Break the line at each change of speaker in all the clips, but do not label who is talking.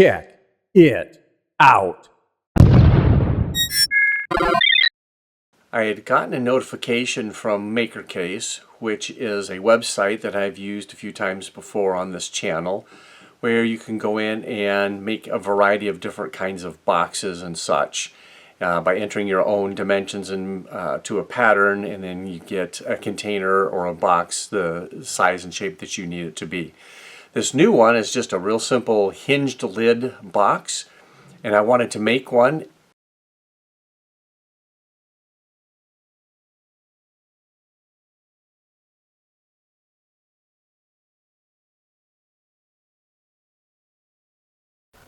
Check it out. I had gotten a notification from MakerCase, which is a website that I've used a few times before on this channel, where you can go in and make a variety of different kinds of boxes and such by entering your own dimensions to a pattern, and then you get a container or a box the size and shape that you need it to be. This new one is just a real simple hinged lid box, and I wanted to make one.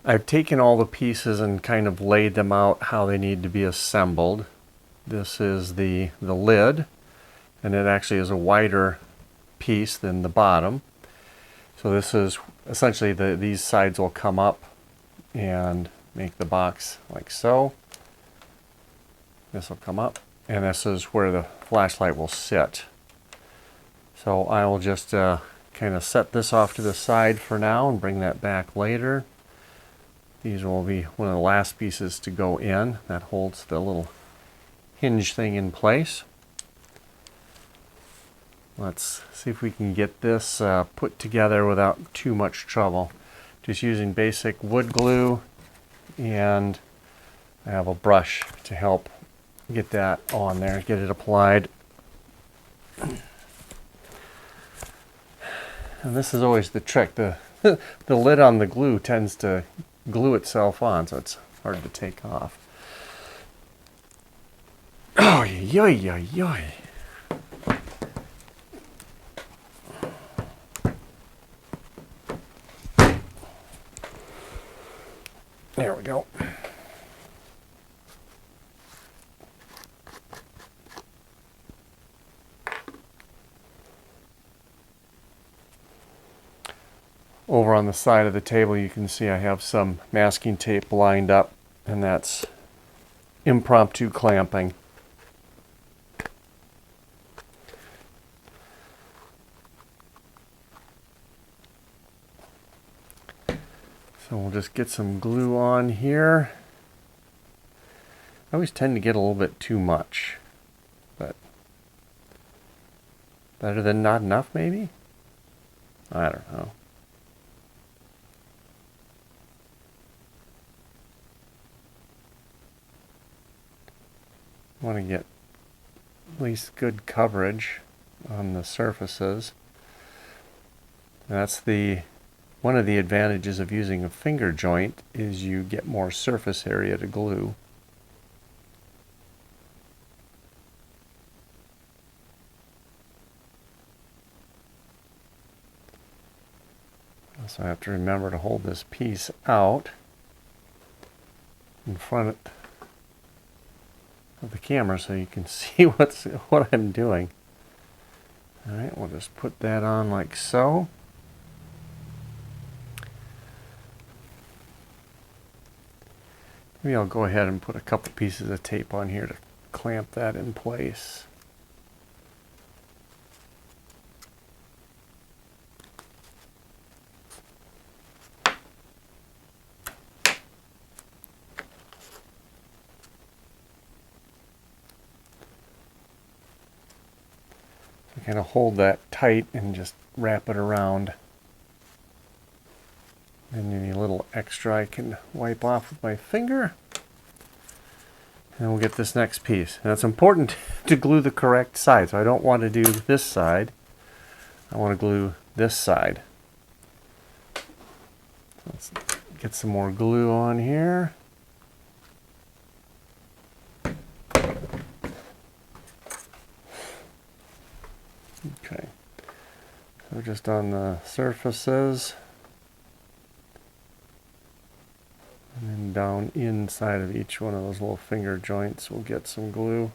I've taken all the pieces and kind of laid them out how they need to be assembled. This is the lid, and it actually is a wider piece than the bottom. So this is essentially these sides will come up and make the box like so. This will come up, and this is where the flashlight will sit. So I will just kind of set this off to the side for now and bring that back later. These will be one of the last pieces to go in. That holds the little hinge thing in place. Let's see if we can get this put together without too much trouble. Just using basic wood glue, and I have a brush to help get that on there, get it applied. And this is always the trick. The lid on the glue tends to glue itself on, so it's hard to take off. Oh, yoy, yoy, yoy. There we go. Over on the side of the table, you can see I have some masking tape lined up, and that's impromptu clamping. So we'll just get some glue on here. I always tend to get a little bit too much, but better than not enough, maybe? I don't know. Want to get at least good coverage on the surfaces. And that's one of the advantages of using a finger joint, is you get more surface area to glue. So I have to remember to hold this piece out in front of the camera so you can see what I'm doing. All right, we'll just put that on like so. Maybe I'll go ahead and put a couple pieces of tape on here to clamp that in place. Kind of hold that tight and just wrap it around. And any little extra I can wipe off with my finger. And we'll get this next piece. Now it's important to glue the correct side. So I don't want to do this side. I want to glue this side. Let's get some more glue on here. Okay, so just on the surfaces, and then down inside of each one of those little finger joints we'll get some glue.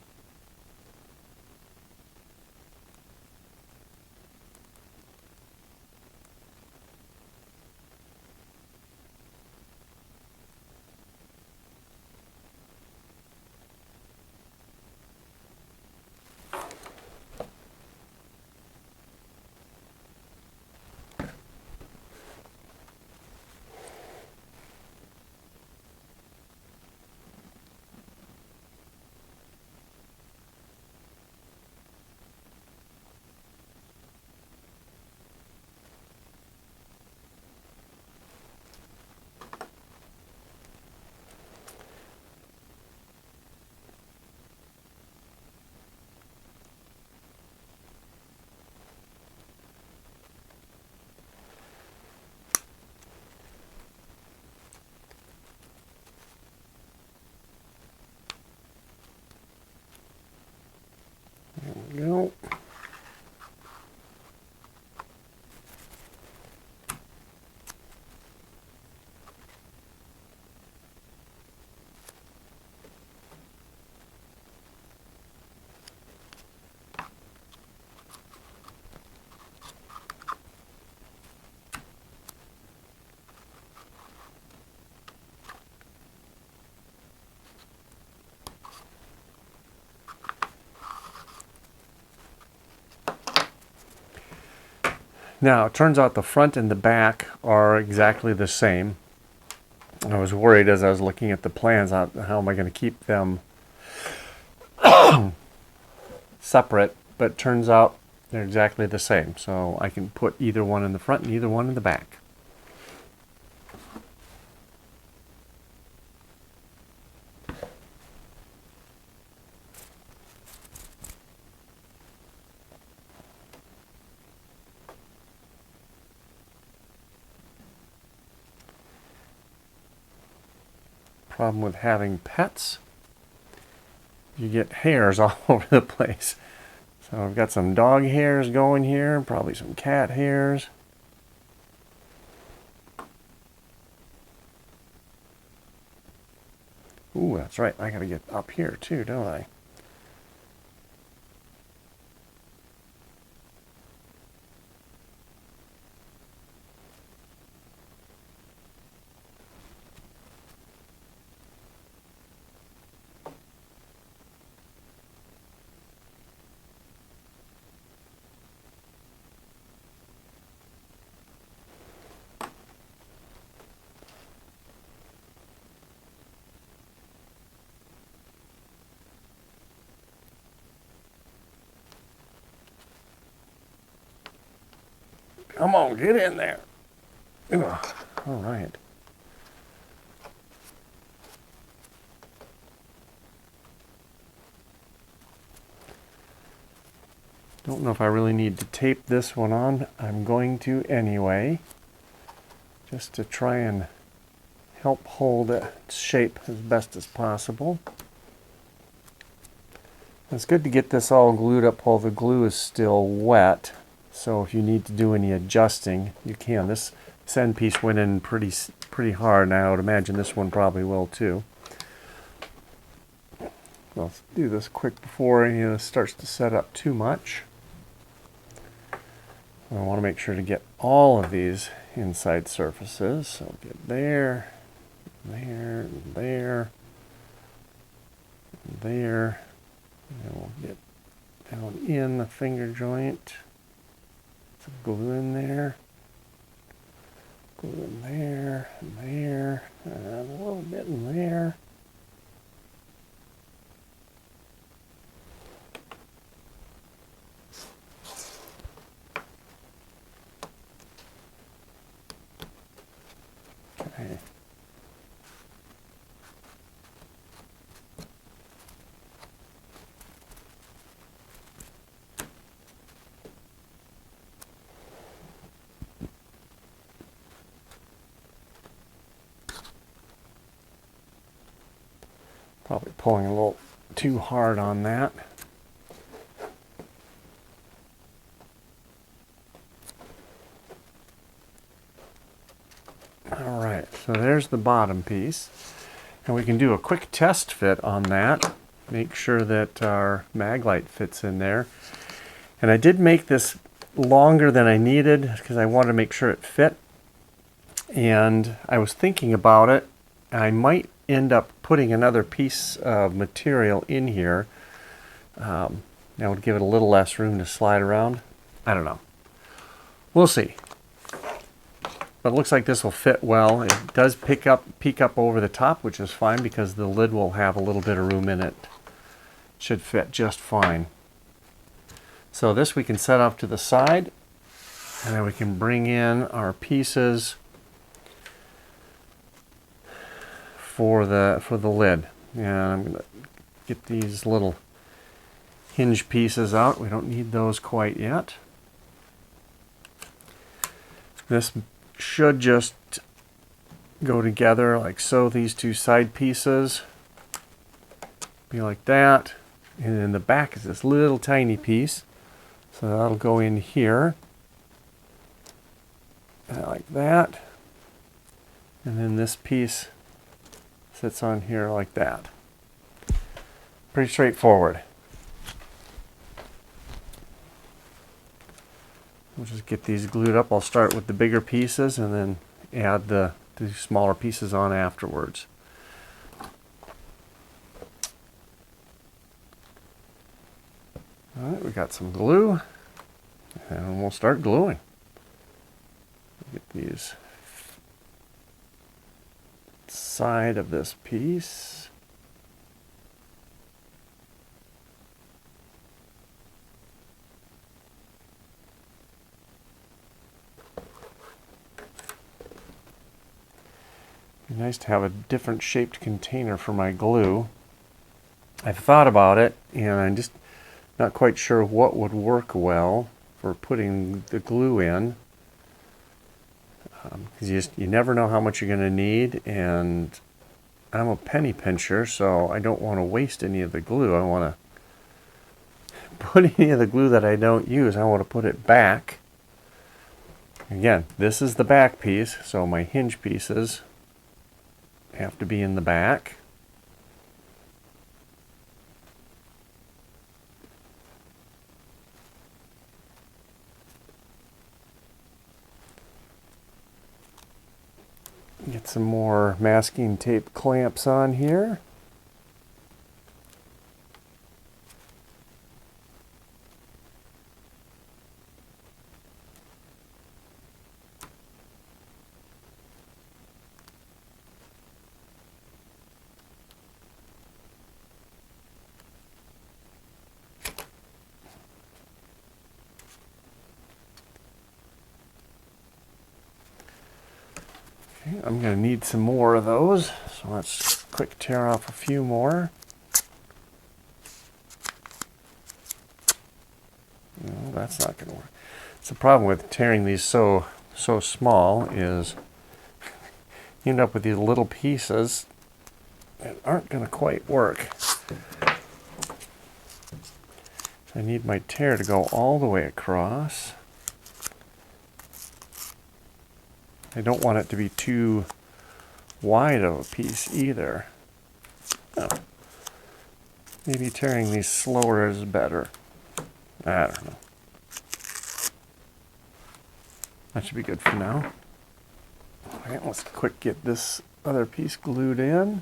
Now, it turns out the front and the back are exactly the same. I was worried as I was looking at the plans, how am I going to keep them separate, but it turns out they're exactly the same. So I can put either one in the front and either one in the back. Problem with having pets, you get hairs all over the place. So I've got some dog hairs going here, probably some cat hairs. Ooh, that's right, I gotta get up here too, don't I? Come on, get in there. Ugh. All right. Don't know if I really need to tape this one on. I'm going to anyway, just to try and help hold its shape as best as possible. It's good to get this all glued up while the glue is still wet. So if you need to do any adjusting, you can. This end piece went in pretty hard, and I would imagine this one probably will too. Let's do this quick before it starts to set up too much. I want to make sure to get all of these inside surfaces. So get there, there, there, there. And we'll get down in the finger joint. Some glue in there. Glue in there, and there, and a little bit in there. Okay. Probably pulling a little too hard on that. All right, so there's the bottom piece. And we can do a quick test fit on that. Make sure that our mag light fits in there. And I did make this longer than I needed because I wanted to make sure it fit. And I was thinking about it. I might end up putting another piece of material in here. That would give it a little less room to slide around. I don't know. We'll see. But it looks like this will fit well. It does peek up over the top, which is fine because the lid will have a little bit of room in it. It should fit just fine. So this we can set off to the side, and then we can bring in our pieces for the lid. And I'm going to get these little hinge pieces out. We don't need those quite yet. This should just go together like so. These two side pieces be like that, and then the back is this little tiny piece, so that'll go in here like that, and then this piece sits on here like that. Pretty straightforward. We'll just get these glued up. I'll start with the bigger pieces and then add the smaller pieces on afterwards. All right, we got some glue, and we'll start gluing. Get these side of this piece. Be nice to have a different shaped container for my glue. I've thought about it, and I'm just not quite sure what would work well for putting the glue in. Because you never know how much you're going to need, and I'm a penny pincher, so I don't want to waste any of the glue. I want to put any of the glue that I don't use, I want to put it back. Again, this is the back piece, so my hinge pieces have to be in the back. Get some more masking tape clamps on here. I'm going to need some more of those, so let's quick tear off a few more. No, that's not going to work. It's the problem with tearing these so small is you end up with these little pieces that aren't going to quite work. I need my tear to go all the way across. I don't want it to be too wide of a piece either. Oh. Maybe tearing these slower is better. I don't know. That should be good for now. Alright, let's quick get this other piece glued in.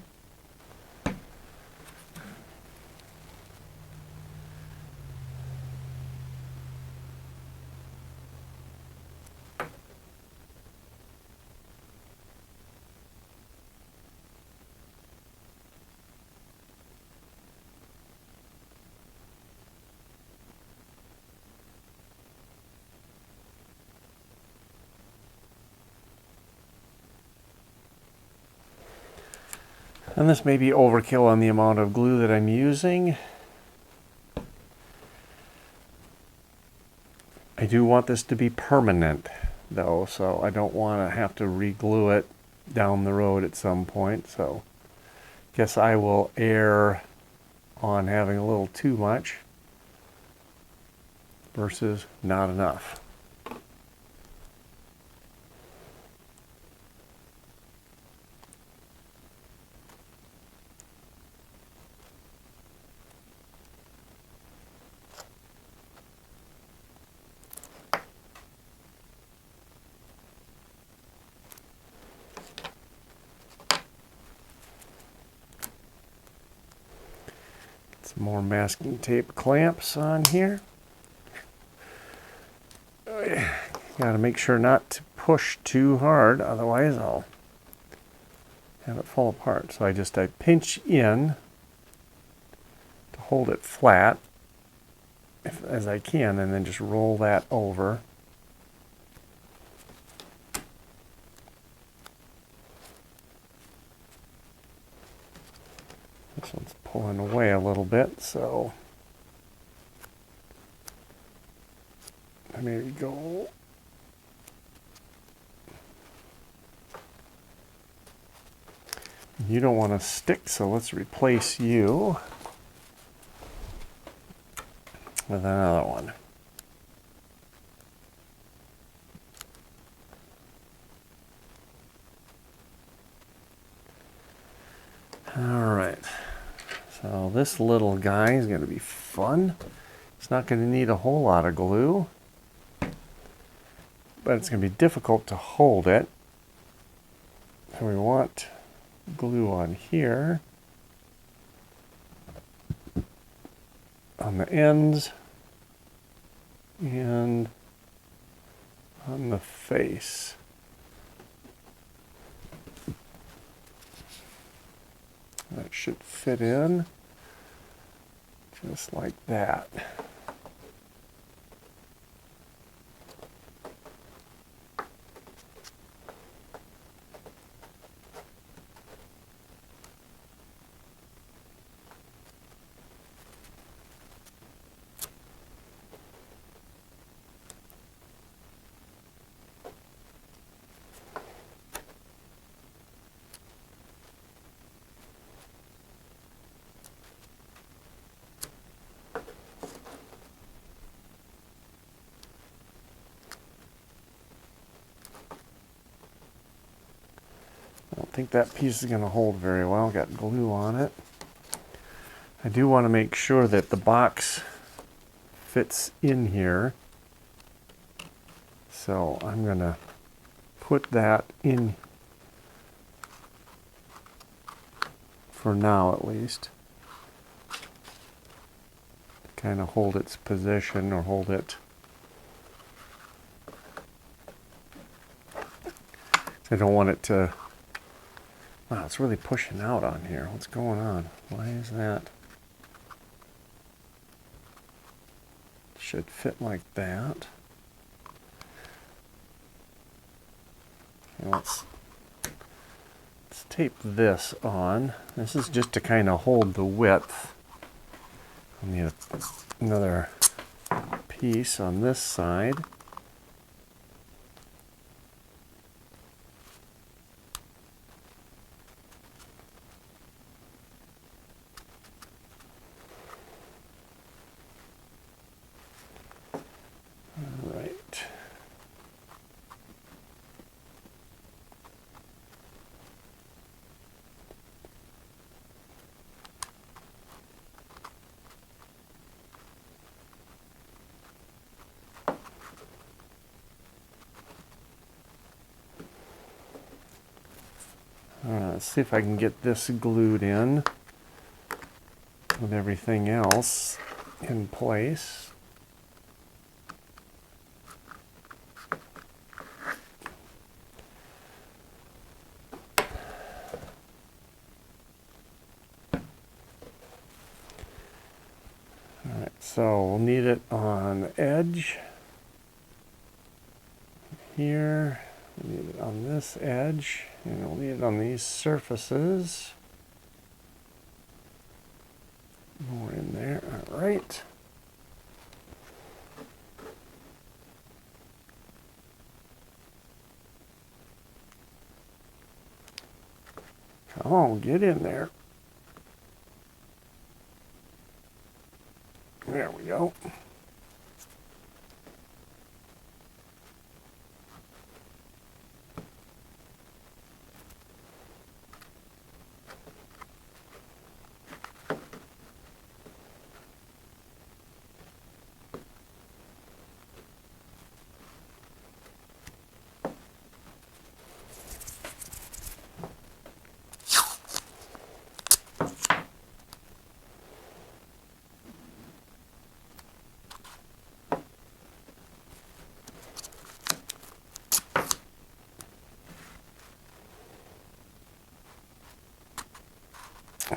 And this may be overkill on the amount of glue that I'm using. I do want this to be permanent though, so I don't want to have to re-glue it down the road at some point. So guess I will err on having a little too much versus not enough. Some more masking tape clamps on here. Gotta make sure not to push too hard, otherwise I'll have it fall apart. So I pinch in to hold it flat as I can, and then just roll that over. This one's pulling away a little bit, so there you go. You don't want to stick, so let's replace you with another one. All right, so this little guy is going to be fun. It's not going to need a whole lot of glue, but it's going to be difficult to hold it. So we want glue on here, on the ends, and on the face. That should fit in just like that. I don't think that piece is going to hold very well. Got glue on it. I do want to make sure that the box fits in here. So I'm going to put that in for now at least. Kind of hold its position or hold it. I don't want it to. Wow, it's really pushing out on here. What's going on? Why is that? Should fit like that. Okay, let's tape this on. This is just to kind of hold the width. I need another piece on this side. Let's see if I can get this glued in with everything else in place. Alright, so we'll need it on the edge here. We need it on this edge, and we'll need it on these surfaces. More in there, all right. Come on, get in there. There we go.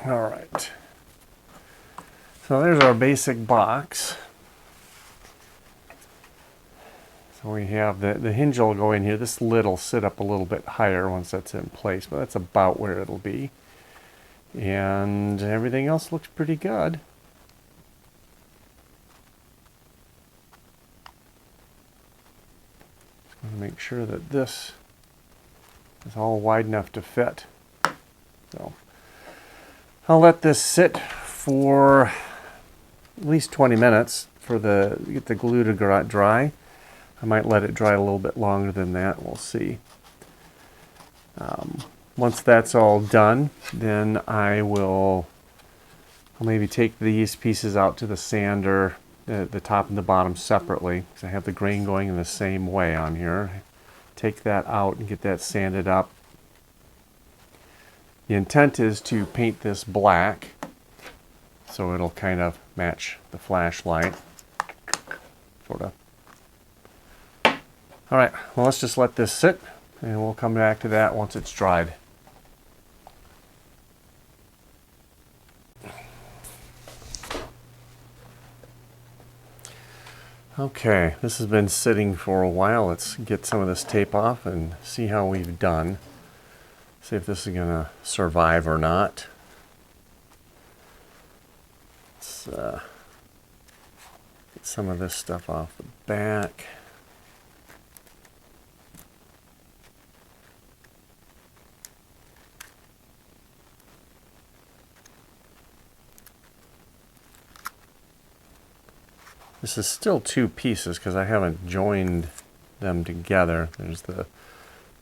All right. So there's our basic box. So we have the hinge will go in here. This lid will sit up a little bit higher once that's in place, but that's about where it'll be. And everything else looks pretty good. Just want to make sure that this is all wide enough to fit. So I'll let this sit for at least 20 minutes for get the glue to dry. I might let it dry a little bit longer than that. We'll see. Once that's all done, then I'll maybe take these pieces out to the sander, the top and the bottom separately, because I have the grain going in the same way on here. Take that out and get that sanded up. The intent is to paint this black so it'll kind of match the flashlight, sort of. All right, well, let's just let this sit and we'll come back to that once it's dried. Okay, this has been sitting for a while. Let's get some of this tape off and see how we've done. See if this is going to survive or not. Let's get some of this stuff off the back. This is still two pieces because I haven't joined them together. There's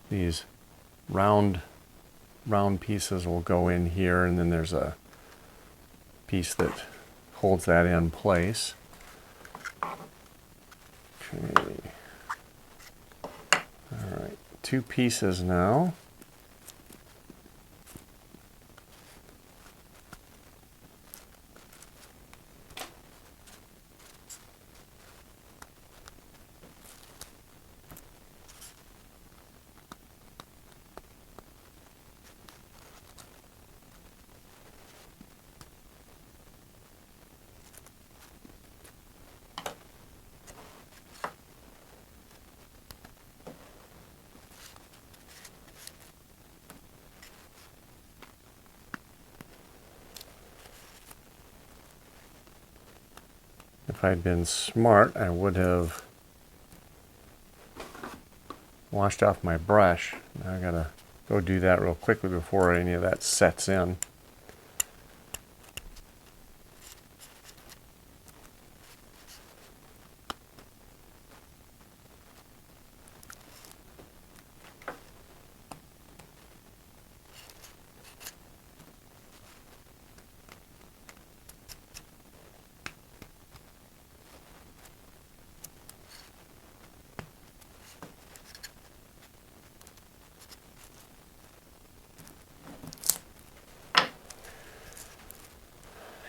these round pieces will go in here, and then there's a piece that holds that in place. Okay. All right, two pieces now. If I'd been smart, I would have washed off my brush. Now I gotta go do that real quickly before any of that sets in.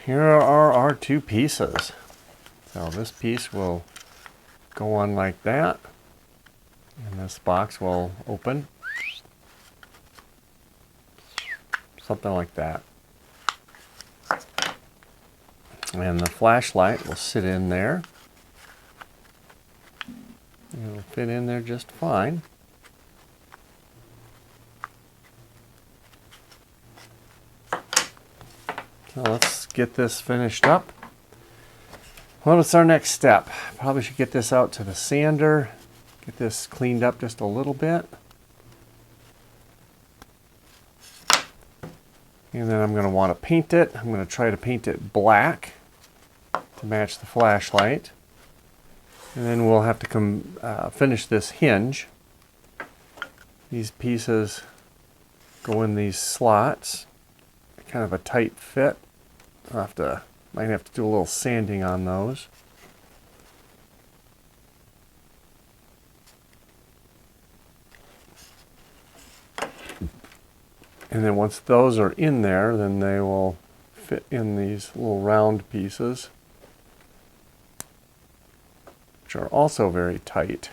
Here are our two pieces. So this piece will go on like that, and this box will open. Something like that. And the flashlight will sit in there. It'll fit in there just fine. So let's get this finished up. What's our next step? Probably should get this out to the sander, get this cleaned up just a little bit. And then I'm going to want to paint it. I'm going to try to paint it black to match the flashlight. And then we'll have to finish this hinge. These pieces go in these slots. Kind of a tight fit. Might have to do a little sanding on those. And then once those are in there, then they will fit in these little round pieces, which are also very tight.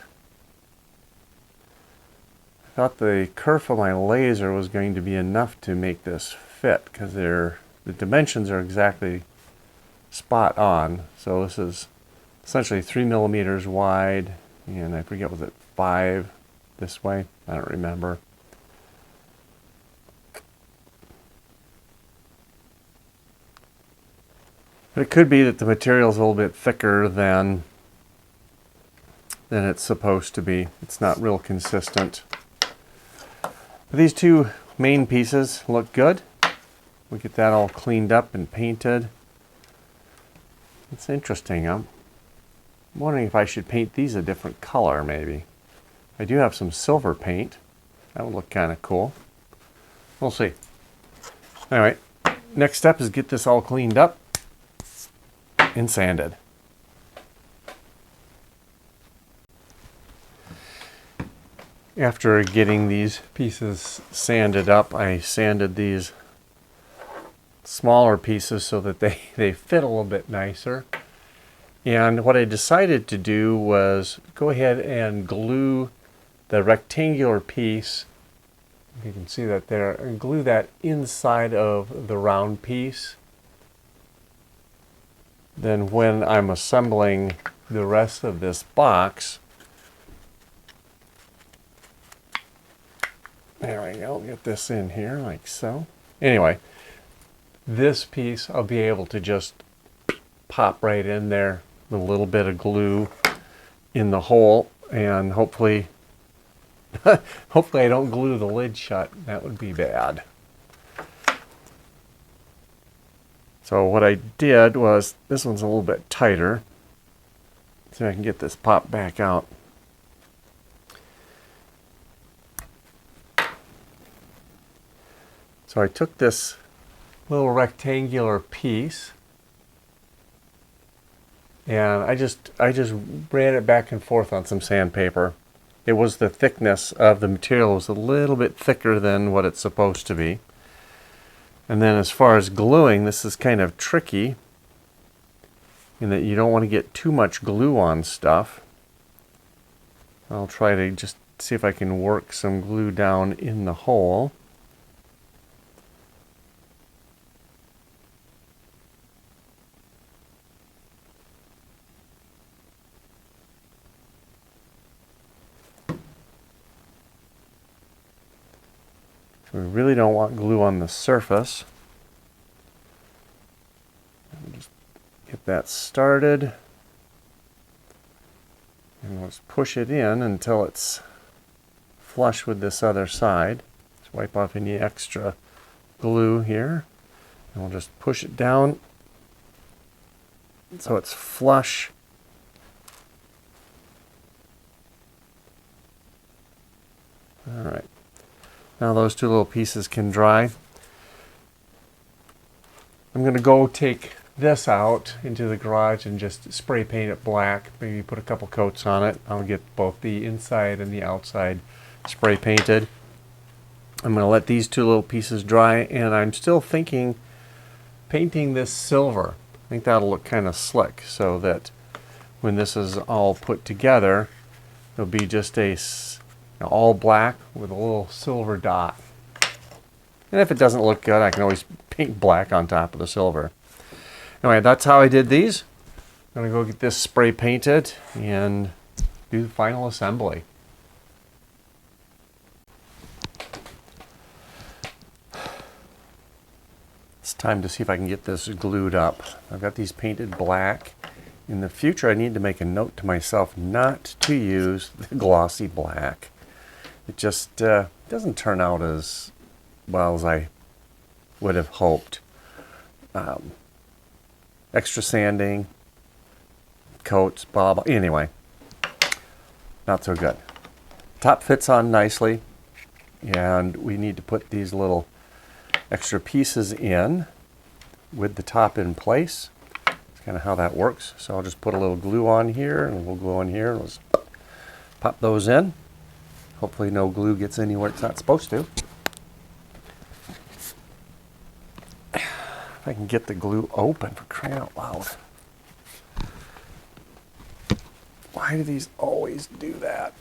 I thought the kerf of my laser was going to be enough to make this fit because the dimensions are exactly spot on. So this is essentially 3 millimeters wide, and I forget, was it 5 this way? I don't remember. But it could be that the material is a little bit thicker than it's supposed to be. It's not real consistent. But these two main pieces look good. We get that all cleaned up and painted. It's interesting. I'm wondering if I should paint these a different color, maybe. I do have some silver paint. That would look kind of cool. We'll see. Anyway, next step is get this all cleaned up and sanded. After getting these pieces sanded up, I sanded these smaller pieces so that they fit a little bit nicer. And what I decided to do was go ahead and glue the rectangular piece, you can see that there, and glue that inside of the round piece. Then when I'm assembling the rest of this box. There we go, get this in here like so. Anyway, this piece I'll be able to just pop right in there with a little bit of glue in the hole, and hopefully hopefully I don't glue the lid shut. That would be bad. So what I did was, this one's a little bit tighter, so I can get this popped back out. So I took this little rectangular piece and I just ran it back and forth on some sandpaper. It was the thickness of the material was a little bit thicker than what it's supposed to be. And then as far as gluing, this is kind of tricky in that you don't want to get too much glue on stuff. I'll try to just see if I can work some glue down in the hole. We really don't want glue on the surface. Just get that started. And let's push it in until it's flush with this other side. Let's wipe off any extra glue here. And we'll just push it down so it's flush. All right. Now those two little pieces can dry. I'm going to go take this out into the garage and just spray paint it black. Maybe put a couple coats on it. I'll get both the inside and the outside spray painted. I'm going to let these two little pieces dry, and I'm still thinking painting this silver. I think that'll look kind of slick, so that when this is all put together, it'll be just a all black with a little silver dot. And if it doesn't look good, I can always paint black on top of the silver. Anyway, that's how I did these. I'm going to go get this spray painted and do the final assembly. It's time to see if I can get this glued up. I've got these painted black. In the future, I need to make a note to myself not to use the glossy black. It just doesn't turn out as well as I would have hoped. Extra sanding, coats, blah, blah. Anyway, not so good. Top fits on nicely, and we need to put these little extra pieces in with the top in place. That's kind of how that works. So I'll just put a little glue on here, and we'll glue on here. Let's pop those in. Hopefully no glue gets anywhere it's not supposed to. If I can get the glue open, for crying out loud. Why do these always do that?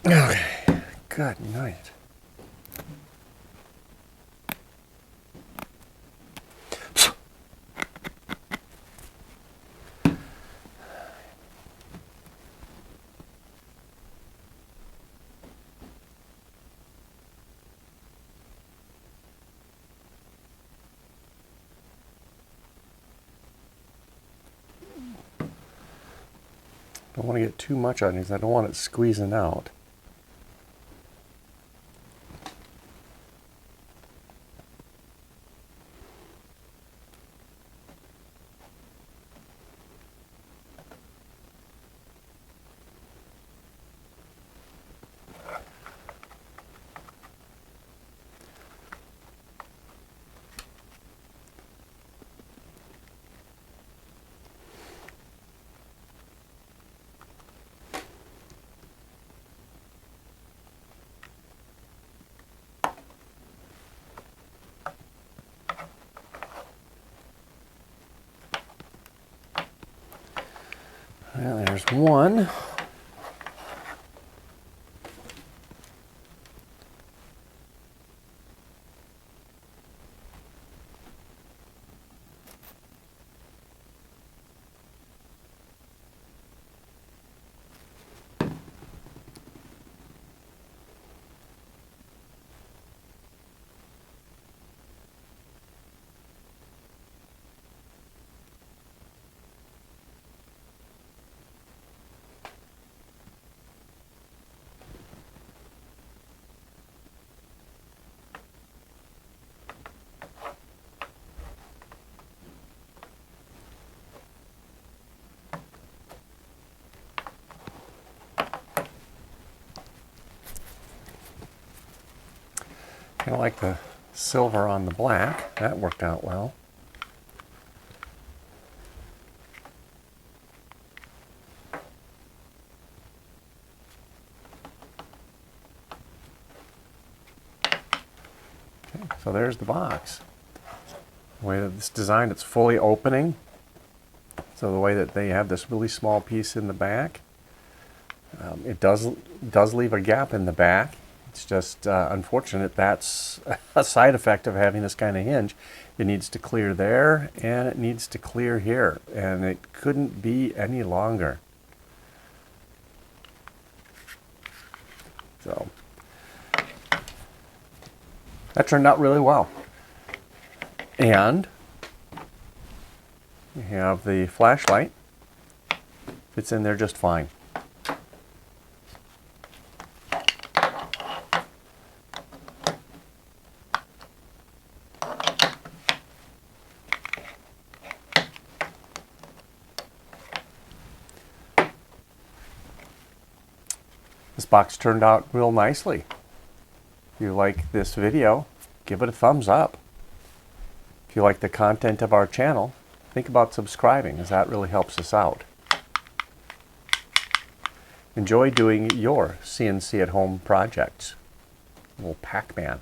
Okay, good night. Don't want to get too much on it because I don't want it squeezing out. Well, there's one. Kind of like the silver on the black. That worked out well. Okay, so there's the box. The way that it's designed, it's fully opening. So the way that they have this really small piece in the back, it does leave a gap in the back. It's just unfortunate that's a side effect of having this kind of hinge. It needs to clear there and it needs to clear here, and it couldn't be any longer. So that turned out really well. And you have the flashlight. Fits in there just fine. This box turned out real nicely. If you like this video, give it a thumbs up. If you like the content of our channel, think about subscribing, as that really helps us out. Enjoy doing your CNC at home projects. Little Pac-Man.